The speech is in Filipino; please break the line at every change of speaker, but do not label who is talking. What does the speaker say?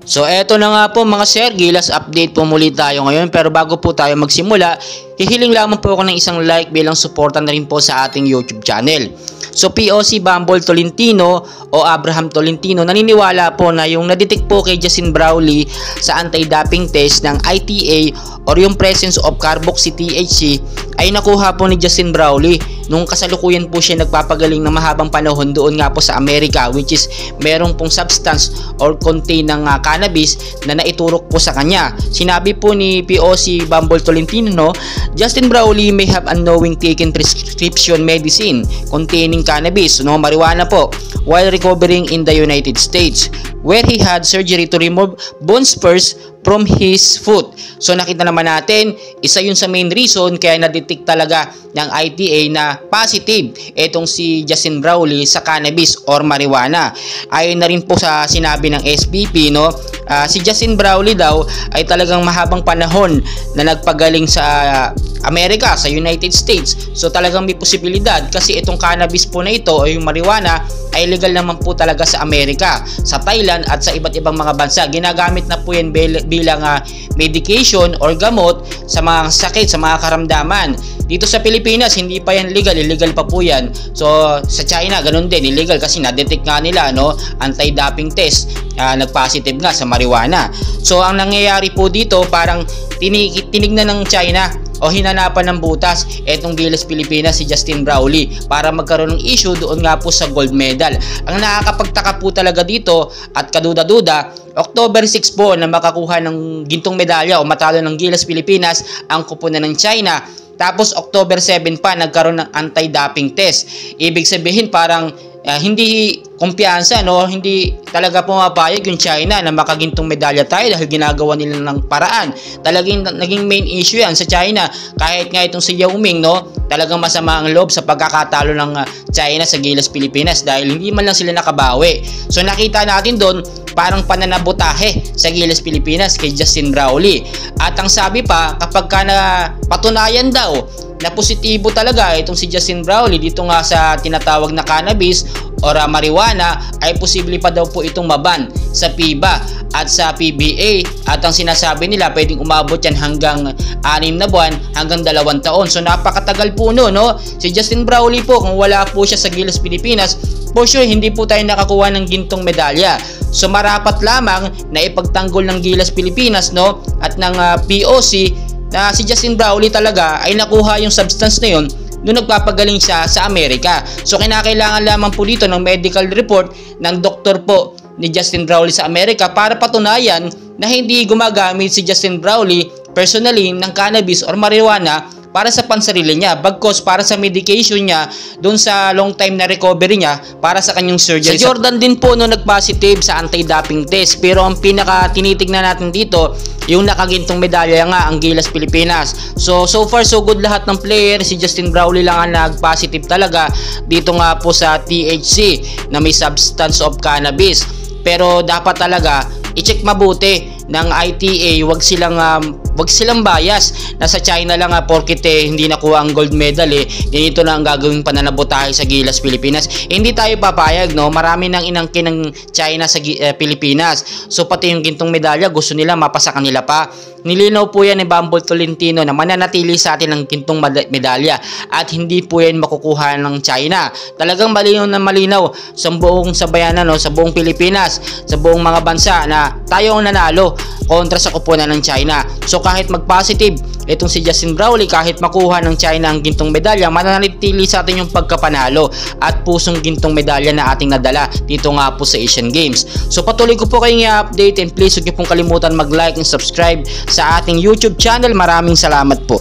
So eto na nga po mga sir, Gilas update po muli tayo ngayon, pero bago po tayo magsimula, hihiling lamang po ako ng isang like bilang suporta na rin po sa ating YouTube channel. So POC Bumble Tolentino o Abraham Tolentino naniniwala po na yung nadetect po kay Justin Brownlee sa anti-doping test ng ITA or yung presence of carboxy THC ay nakuha po ni Justin Brownlee nung kasalukuyan po siya nagpapagaling ng mahabang panahon doon nga po sa Amerika, which is merong pong substance or contain ng cannabis na naiturok po sa kanya. Sinabi po ni POC Bumble Tolentino, no, Justin Brownlee may have unknowing taken prescription medicine containing cannabis, no, marijuana po, while recovering in the United States, where he had surgery to remove bone spurs from his foot. So nakita naman natin, isa yun sa main reason kaya na-detect talaga ng ITA na positive itong si Justin Brownlee sa cannabis or marijuana. Ayon na rin po sa sinabi ng SBP, no, si Justin Brownlee daw ay talagang mahabang panahon na nagpagaling sa Amerika, sa United States. So talagang may posibilidad kasi itong cannabis po na ito o yung marijuana ay legal naman po talaga sa Amerika, sa Thailand at sa iba't ibang mga bansa. Ginagamit na po yan bilang medication or gamot sa mga sakit, sa mga karamdaman. Dito sa Pilipinas, hindi pa yan legal, illegal pa po yan. So sa China, ganun din, illegal kasi na-detect nga nila, no, anti-doping test, nag-positive nga sa marijuana. So ang nangyayari po dito, parang tinignan ng China o hinanapan ng butas etong Gilas Pilipinas si Justin Brownlee para magkaroon ng issue doon nga po sa gold medal. Ang nakakapagtaka po talaga dito at kaduda-duda, October 6 po na makakuha ng gintong medalya o matalo ng Gilas Pilipinas ang kupunan ng China. Tapos October 7 pa nagkaroon ng anti-doping test. Ibig sabihin parang hindi kumpiyansa, no, hindi talaga pumapayag yung China na makagintong medalya tayo dahil ginagawa nila ng paraan. Talagang naging main issue yan sa China. Kahit nga itong si Yao Ming, no, talagang masama ang loob sa pagkakatalo ng China sa Gilas Pilipinas dahil hindi man lang sila nakabawi. So nakita natin doon parang pananabotahe sa Gilas Pilipinas kay Justin Brownlee. At ang sabi pa, kapag ka na patunayan daw na positibo talaga itong si Justin Brownlee dito nga sa tinatawag na cannabis or marijuana, ay posible pa daw po itong maban sa PIBA at sa PBA, at ang sinasabi nila pwedeng umabot yan hanggang 6 na buwan hanggang 2 taon. So napakatagal po no, si Justin Brownlee po, kung wala po siya sa Gilas Pilipinas, for sure hindi po tayo nakakuha ng gintong medalya. So marapat lamang na ipagtanggol ng Gilas Pilipinas, no, at ng POC na si Justin Brownlee talaga ay nakuha yung substance na yun nung nagpapagaling siya sa Amerika. So kinakailangan lamang po dito ng medical report ng doktor po ni Justin Brownlee sa Amerika para patunayan na hindi gumagamit si Justin Brownlee personally ng cannabis or marijuana para sa pansarili niya, bagkos para sa medication niya doon sa long time na recovery niya para sa kanyang surgery. Sa Jordan din po no nag-positive sa anti-doping test, pero ang pinaka tinitignan natin dito yung nakagintong medalya nga ang Gilas Pilipinas. So far so good lahat ng player. Si Justin Brownlee lang ang nag-positive talaga dito nga po sa THC na may substance of cannabis. Pero dapat talaga i-check mabuti ng ITA, wag silang bias na sa China lang porkit hindi nakuha ang gold medal ganito na ang gagawing pananabotahe sa Gilas Pilipinas. Hindi tayo papayag, no, marami nang inangkin ng China sa Pilipinas. So pati yung gintong medalya gusto nila mapasa kanila pa. Nilinaw po yan ni Bumble Tolentino na mananatili sa atin ang gintong medalya at hindi po yan makukuha ng China. Talagang malinaw na malinaw sa buong sabayanan, no, sa buong Pilipinas, sa buong mga bansa na tayo ang nanalo kontra sa kupunan ng China. So kahit mag-positive itong si Justin Brownlee, kahit makuha ng China ang gintong medalya, mananatili sa atin yung pagkapanalo at pusong gintong medalya na ating nadala dito nga po sa Asian Games. So patuloy ko po kayong i-update, and please huwag niyo pong kalimutan mag-like and subscribe sa ating YouTube channel. Maraming salamat po.